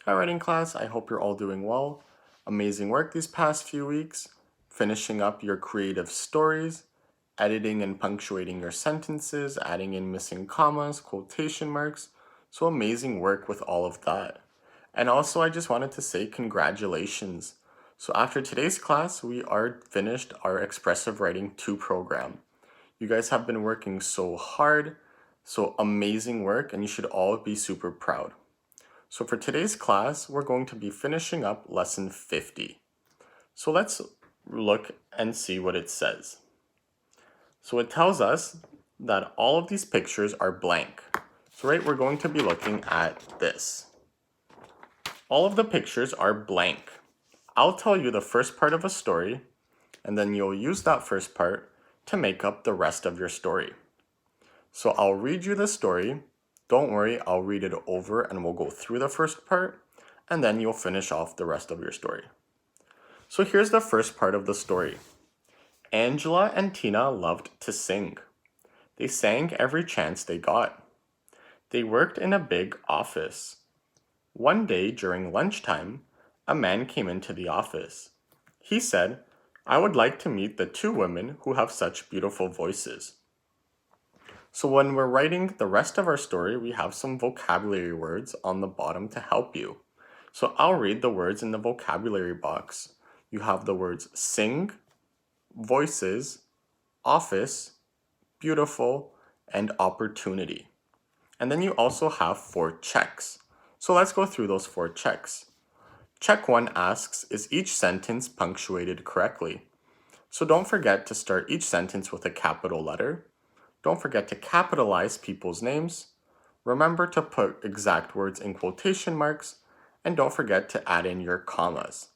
Hi, writing class. I hope you're all doing well. Amazing work these past few weeks, finishing up your creative stories, editing and punctuating your sentences, adding in missing commas, quotation marks. So amazing work with all of that. And also, I just wanted to say congratulations. So after today's class, we are finished our Expressive Writing 2 program. You guys have been working so hard, so amazing work, and you should all be super proud. So for today's class, we're going to be finishing up lesson 50. So let's look and see what it says. So it tells us that all of these pictures are blank. So we're going to be looking at this. All of the pictures are blank. I'll tell you the first part of a story, and then you'll use that first part to make up the rest of your story. So I'll read you the story. Don't worry, I'll read it over and we'll go through the first part, and then you'll finish off the rest of your story. So here's the first part of the story. Angela and Tina loved to sing. They sang every chance they got. They worked in a big office. One day during lunchtime, a man came into the office. He said, "I would like to meet the two women who have such beautiful voices." So when we're writing the rest of our story, we have some vocabulary words on the bottom to help you. So I'll read the words in the vocabulary box. You have the words sing, voices, office, beautiful, and opportunity. And then you also have 4 checks. So let's go through those 4 checks. Check 1 asks, is each sentence punctuated correctly? So don't forget to start each sentence with a capital letter. Don't forget to capitalize people's names. Remember to put exact words in quotation marks, and don't forget to add in your commas.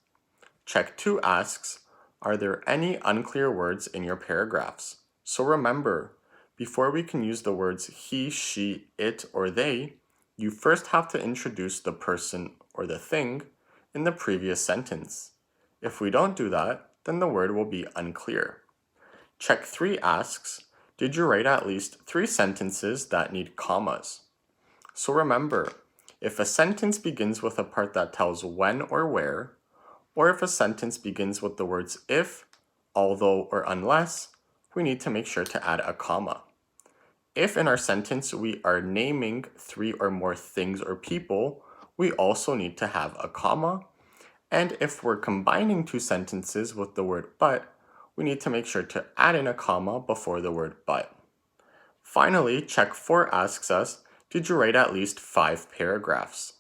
Check 2 asks, are there any unclear words in your paragraphs? So remember, before we can use the words he, she, it, or they, you first have to introduce the person or the thing in the previous sentence. If we don't do that, then the word will be unclear. Check 3 asks, did you write at least 3 sentences that need commas? So remember, if a sentence begins with a part that tells when or where, or if a sentence begins with the words if, although, or unless, we need to make sure to add a comma. If in our sentence we are naming 3 or more things or people, we also need to have a comma. And if we're combining 2 sentences with the word but, we need to make sure to add in a comma before the word but. Finally, check 4 asks us, did you write at least 5 paragraphs?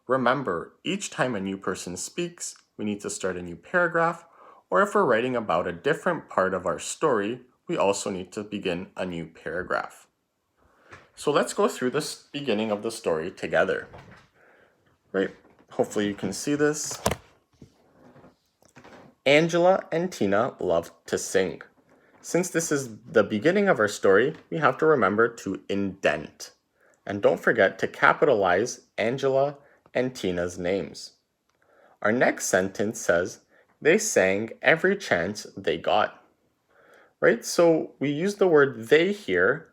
Remember, each time a new person speaks, we need to start a new paragraph, or if we're writing about a different part of our story, we also need to begin a new paragraph. So let's go through the beginning of the story together. Hopefully you can see this. Angela and Tina loved to sing. Since this is the beginning of our story, we have to remember to indent. And don't forget to capitalize Angela and Tina's names. Our next sentence says, they sang every chance they got. So we use the word they here,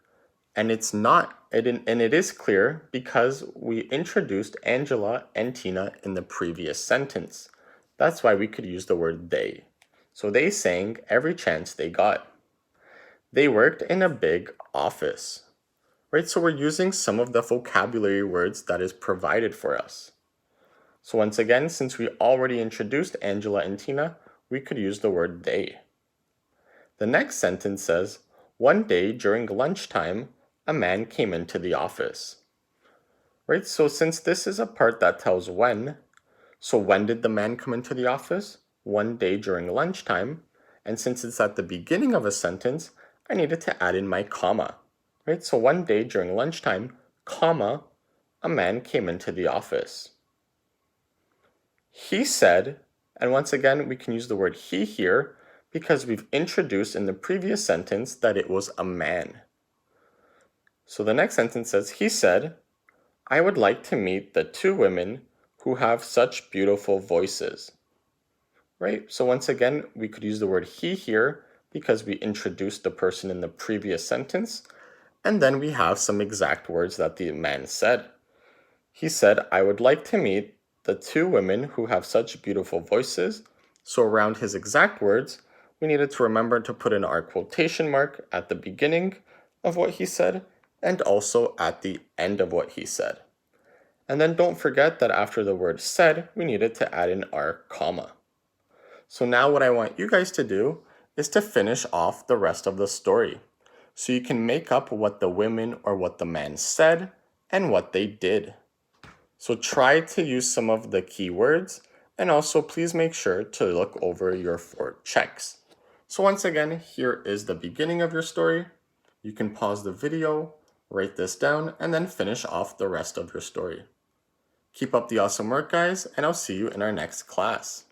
and it is clear because we introduced Angela and Tina in the previous sentence. That's why we could use the word they. So they sang every chance they got. They worked in a big office. So we're using some of the vocabulary words that is provided for us. So once again, since we already introduced Angela and Tina, we could use the word they. The next sentence says, one day during lunchtime, a man came into the office. So since this is a part that tells when, so when did the man come into the office? One day during lunchtime. And since it's at the beginning of a sentence, I needed to add in my comma. So one day during lunchtime, comma, a man came into the office. He said, and once again, we can use the word he here because we've introduced in the previous sentence that it was a man. So the next sentence says, he said, I would like to meet the two women who have such beautiful voices. So once again, we could use the word he here because we introduced the person in the previous sentence. And then we have some exact words that the man said. He said, I would like to meet the two women who have such beautiful voices. So around his exact words, we needed to remember to put in our quotation mark at the beginning of what he said and also at the end of what he said. And then don't forget that after the word said, we needed to add in our comma. So now what I want you guys to do is to finish off the rest of the story. So you can make up what the women or what the man said and what they did. So try to use some of the key words, and also please make sure to look over your 4 checks. So once again, here is the beginning of your story. You can pause the video, write this down, and then finish off the rest of your story. Keep up the awesome work, guys, and I'll see you in our next class.